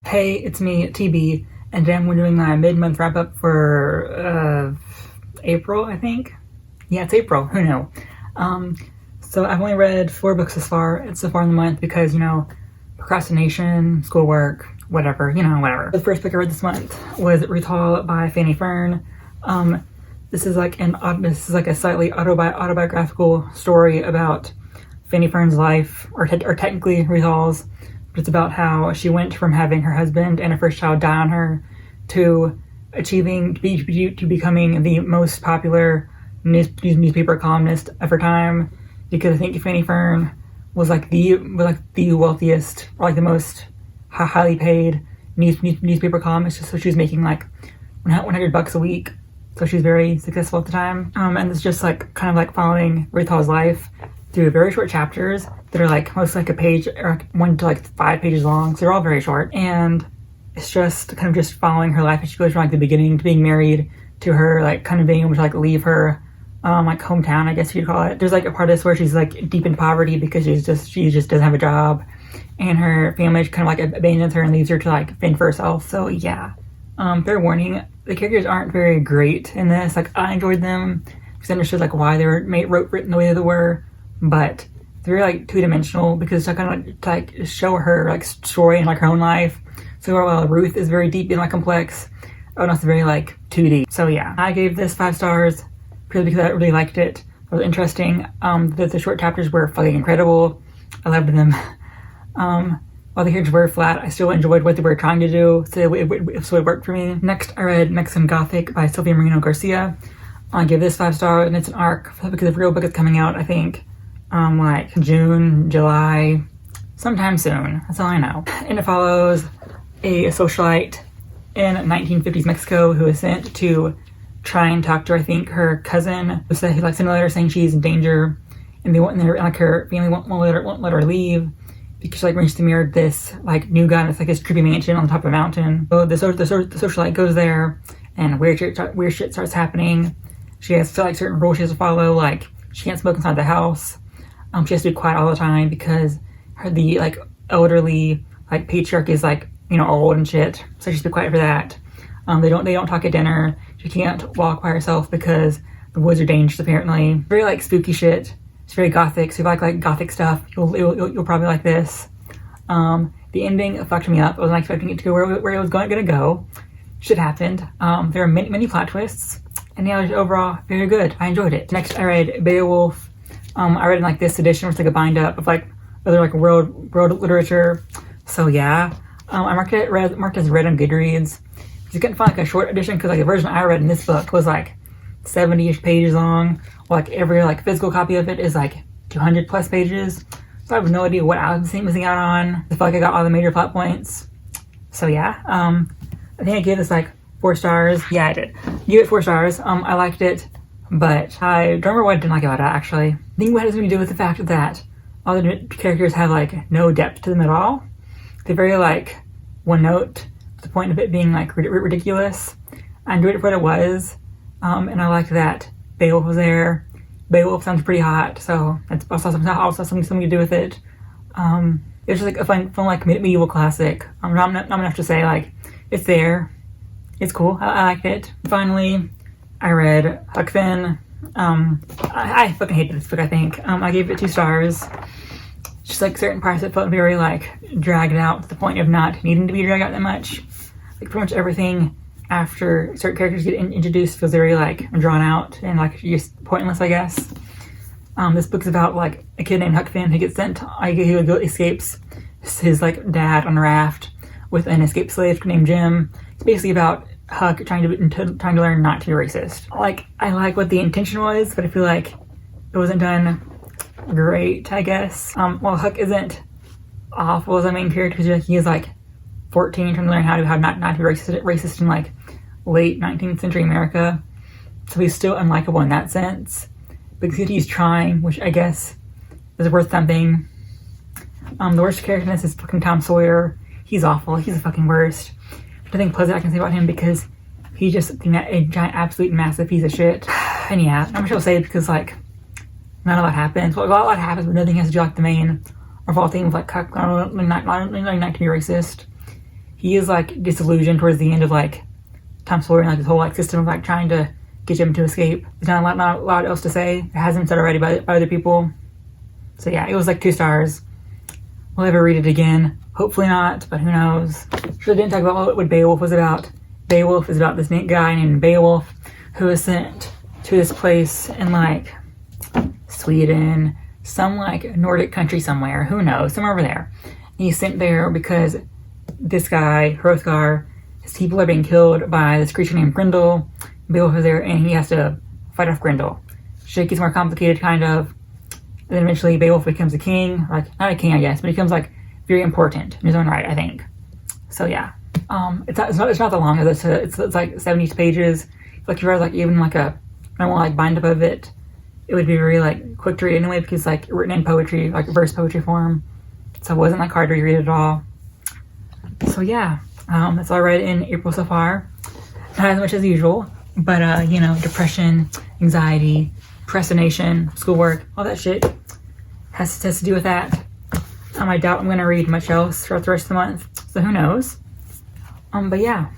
Hey, it's me, TB, and today I'm doing my mid-month wrap-up for April, I think. Yeah, it's April. Who knew? So I've only read 4 books so far in the month because, procrastination, schoolwork, whatever. The first book I read this month was Ruth Hall by Fanny Fern. This is like a slightly autobiographical story about Fanny Fern's life, or technically Ruth Hall's. But it's about how she went from having her husband and her first child die on her to becoming the most popular newspaper columnist of her time. Because I think Fanny Fern was the wealthiest, or the most highly paid newspaper columnist. So she was making $100 a week. So she was very successful at the time. And it's just kind of following Ruth Hall's life through very short chapters that are mostly a page, or 1 to 5 pages long. So they're all very short. And it's just kind of just following her life. And she goes from the beginning to being married to her kind of being able to leave her hometown, I guess you'd call it. There's a part of this where she's deep in poverty because she just doesn't have a job, and her family kind of abandons her and leaves her to fend for herself. So yeah, fair warning, the characters aren't very great in this. I enjoyed them because I understood why they were written the way they were, but they're very two-dimensional because to kind of show her story and her own life. So while Ruth is very deep and complex, Owen's very 2D. So yeah, I gave this 5 stars. Purely because I really liked it. It was interesting. The short chapters were fucking incredible. I loved them. While the characters were flat, I still enjoyed what they were trying to do, so it worked for me. Next, I read Mexican Gothic by Sylvia Moreno-Garcia. I give this 5 stars, and it's an arc because the real book is coming out, I think, June, July, sometime soon. That's all I know. And it follows a socialite in 1950s Mexico who is sent to try and talk to, I think, her cousin, who sent a letter saying she's in danger, and her family won't let her leave because she recently married this new guy. It's this creepy mansion on the top of a mountain. So the socialite goes there, and weird shit starts happening. She has certain rules she has to follow, she can't smoke inside the house. She has to be quiet all the time because the elderly patriarch is old and shit, so she has to be quiet for that. They don't talk at dinner. She can't walk by herself because the woods are dangerous, apparently. Very spooky shit. It's very gothic. So if you like gothic stuff, you'll probably like this. The ending fucked me up. I wasn't expecting it to go where it was going to go. Shit happened. There are many plot twists, and yeah, it was overall very good. I enjoyed it. Next, I read Beowulf. I read in this edition, which is a bind up of other world literature. So yeah, I marked as read on Goodreads. You couldn't find a short edition because the version I read in this book was 70-ish pages long. Every physical copy of it is 200 plus pages. So I have no idea what I was missing out on. I feel I got all the major plot points. So yeah, I think I gave this 4 stars. Yeah, I did. Give it 4 stars. I liked it, but I don't remember what I didn't like about it actually. I think what has to do with the fact that all the characters have no depth to them at all. They're very one note. The point of it being ridiculous. I enjoyed it for what it was, and I liked that Beowulf was there. Beowulf sounds pretty hot, so that's also something to do with it. It's just a fun medieval classic. Not enough to say it's there. It's cool. I liked it. Finally, I read Huck Finn. I fucking hated this book. I think I gave it 2 stars. Just certain parts that felt very dragged out to the point of not needing to be dragged out that much. Pretty much everything after certain characters get introduced feels very drawn out and just pointless, I guess. This book's about a kid named Huck Finn who gets sent. He escapes his dad on a raft with an escaped slave named Jim. It's basically about Huck trying to learn not to be racist. I like what the intention was, but I feel it wasn't done great, I guess. Well, Huck isn't awful as a main character because he is 14 trying to learn how not to be racist in late 19th century America. So he's still unlikable in that sense. Because he's trying, which I guess is worth something. The worst character in this is fucking Tom Sawyer. He's awful. He's the fucking worst. Nothing pleasant I can say about him because he's just a giant, absolute massive piece of shit. And yeah, not much I'll say because not a lot happens. Well, a lot happens, but nothing has to do the main or fall theme of Huck not to be racist. he is like disillusioned towards the end of like Tom Sawyer and like his whole like system of like trying to get him to escape. There's not a lot else to say. It hasn't been said already by other people. So yeah, it was like 2 stars. Will I ever read it again? Hopefully not, but who knows. Sure didn't talk about what Beowulf was about. Beowulf is about this guy named Beowulf who is sent to this place in like Sweden, some like Nordic country somewhere, who knows, somewhere over there. And he's sent there because this guy, Hrothgar, his people are being killed by this creature named Grendel. Beowulf is there and he has to fight off Grendel. Shit gets more complicated kind of. And then eventually Beowulf becomes a king, like not a king I guess, but he becomes like very important in his own right, I think. So yeah. It's not that long as it's like 70 pages. Like if you read like even like a normal like bind up of it, it would be very like quick to read anyway because like written in poetry, like verse poetry form. So it wasn't like hard to read at all. So yeah, that's all I read in April so far. Not as much as usual, but you know, depression, anxiety, procrastination, schoolwork, all that shit has to do with that. I doubt I'm gonna read much else throughout the rest of the month. So who knows? But yeah.